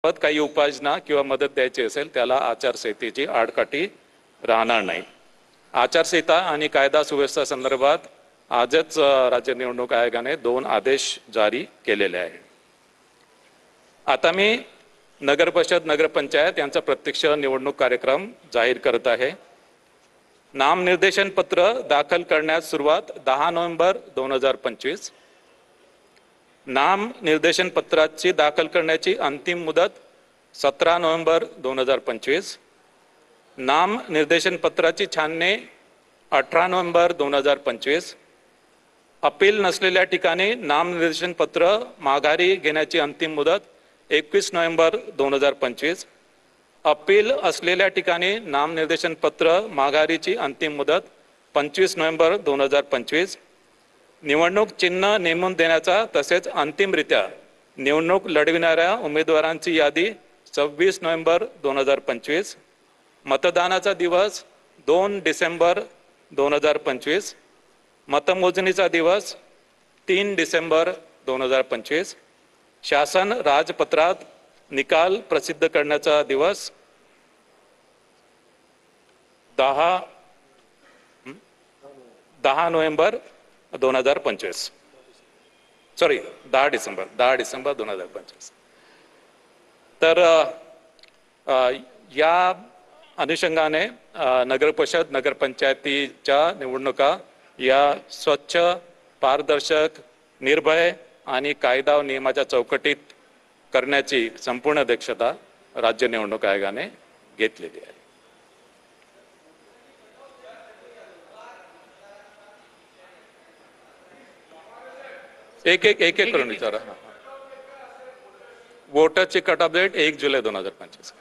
काही उपाययोजना किंवा मदत द्यायची असेल त्याला आचारसंहितेची आडकाठी राहणार नाही। आचारसंहिता आणि कायदा सुव्यवस्था संदर्भात आजच राज्य निवडणूक आयोगाने 2 आदेश जारी केलेले आहेत। आता मी नगर परिषद नगरपंचायत यांचा प्रत्यक्ष निवडणूक कार्यक्रम जाहीर करत आहे। नामनिर्देशन पत्र दाखल करण्यास सुरुवात 10 नोव्हेंबर 2025। नाम निर्देशन पत्राची दाखल करण्याची अंतिम मुदत 17 नोव्हेंबर 2025। नाम निर्देशन पत्राची छाननी 18 नोव्हेंबर 2025। अपील नसलेल्या ठिकाणी नाम निर्देशन पत्र माघारी घेण्याची अंतिम मुदत 21 नोव्हेंबर 2025। अपील असलेल्या ठिकाणी नाम निर्देशन पत्र माघारीची अंतिम मुदत 25 नोव्हेंबर 2025। निवडणूक चिन्ह नेमून देण्याचा तसेच अंतिमरित्या निवडणूक लढविणाऱ्या उमेदवारांची यादी 26 नोव्हेंबर 2025। मतदानाचा दिवस 2 डिसेंबर 2025। मतमोजणीचा दिवस 3 डिसेंबर 2025। शासन राजपत्रात निकाल प्रसिद्ध करण्याचा दिवस 10 नोव्हेंबर 2025। सॉरी 10 डिसेंबर 2025। तर या अनुषंगाने नगर परिषद नगरपंचायतीच्या निवडणुका या स्वच्छ, पारदर्शक, निर्भय आणि कायदा व नियमाच्या चौकटीत करण्याची संपूर्ण दक्षता राज्य निवडणूक आयोगाने घेतलेली आहे। एक करून विचारा। वोटरची कट ऑफ डेट 1 जुलै 2025।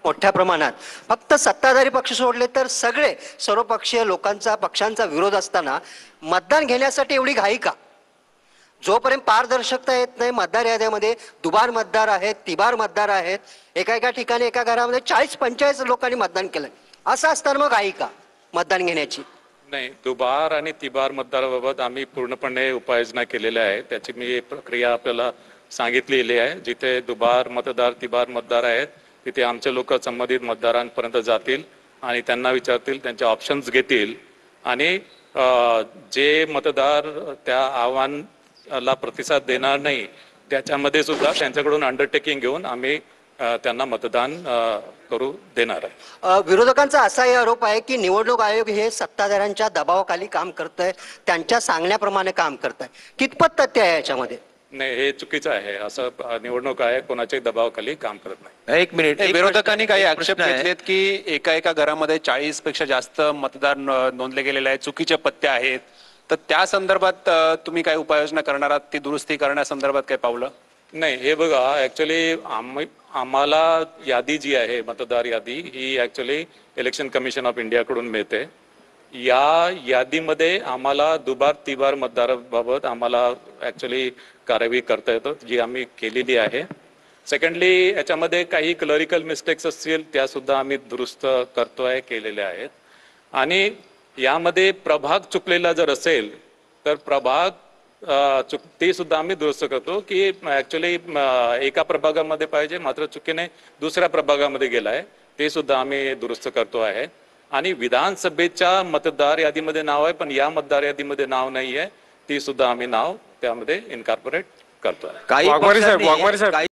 मोठ्या प्रमाणात फक्त सत्ताधारी पक्ष सोडले तर सगळे सर्वपक्षीय पक्षांचा विरोध असताना मतदान घेण्यासाठी एवढी घाई का? जोपर्यंत पारदर्शकता येत नाही, मतदार याद्यामध्ये दुबार मतदार आहेत, तिबार मतदार आहेत, एका ठिकाणी एका घरामध्ये 40-45 लोकांनी मतदान केलंय, असं असताना मग घाई का मतदान घेण्याची? नाही, दुबार आणि तिबार मतदाराबाबत आम्ही पूर्णपणे उपाययोजना केलेल्या आहे। त्याची मी प्रक्रिया आपल्याला सांगितलेली आहे। जिथे दुबार मतदार, तिबार मतदार आहेत तिथे आमचे लोक संबंधित मतदारांपर्यंत जातील आणि त्यांना विचारतील, त्यांचे ऑप्शन्स घेतील आणि जे मतदार त्या आव्हानाला प्रतिसाद देणार नाही त्याच्यामध्ये सुद्धा त्यांच्याकडून अंडरटेकिंग घेऊन आम्ही त्यांना मतदान करू देणार आहे। विरोधकांचा असाही आरोप आहे की निवडणूक आयोग हे सत्ताधाऱ्यांच्या दबावाखाली काम करतंय, त्यांच्या सांगण्याप्रमाणे काम करतंय। कितपत तथ्य आहे याच्यामध्ये? नाही, हे चुकीचं आहे। असं निवडणूक आयोग कोणाच्याही दबावाखाली काम करत नाही। एक मिनिट, विरोधकांनी काही आक्षेप घेतलेत की एका घरामध्ये 40 पेक्षा जास्त मतदार नोंदले गेलेले आहेत, चुकीचे पत्ते आहेत, तर त्या संदर्भात तुम्ही काय उपाययोजना करणार आहात? ती दुरुस्ती करण्यासंदर्भात काय पावलं? नाही, हे बघा, ऍक्च्युली आम्हाला यादी जी आहे मतदार यादी ही actually election commission of India कडून मिळते। या यादीमध्ये आम्हाला दुबार तिबार मतदाराबाबत आम्हाला ऍक्च्युली कार्यवाही करता येतो, जी आम्ही केलेली आहे। सेकंडली, याच्यामध्ये काही क्लरिकल मिस्टेक्स असतील त्या सुद्धा आम्ही दुरुस्त करतोय, केलेल्या आहेत। आणि यामध्ये प्रभाग चुकलेला जर असेल तर प्रभाग ते सुद्धा आम्ही दुरुस्त करतो की ऍक्च्युली एका प्रभागामध्ये पाहिजे मात्र चुकीने दुसऱ्या प्रभागामध्ये गेलाय, ते सुद्धा आम्ही दुरुस्त करतो आहे। आणि विधानसभेच्या मतदार यादीमध्ये नाव आहे पण या मतदार यादीमध्ये नाव नाहीये, ती सुद्धा आम्ही नाव त्यामध्ये इनकॉर्पोरेट करतो आहे।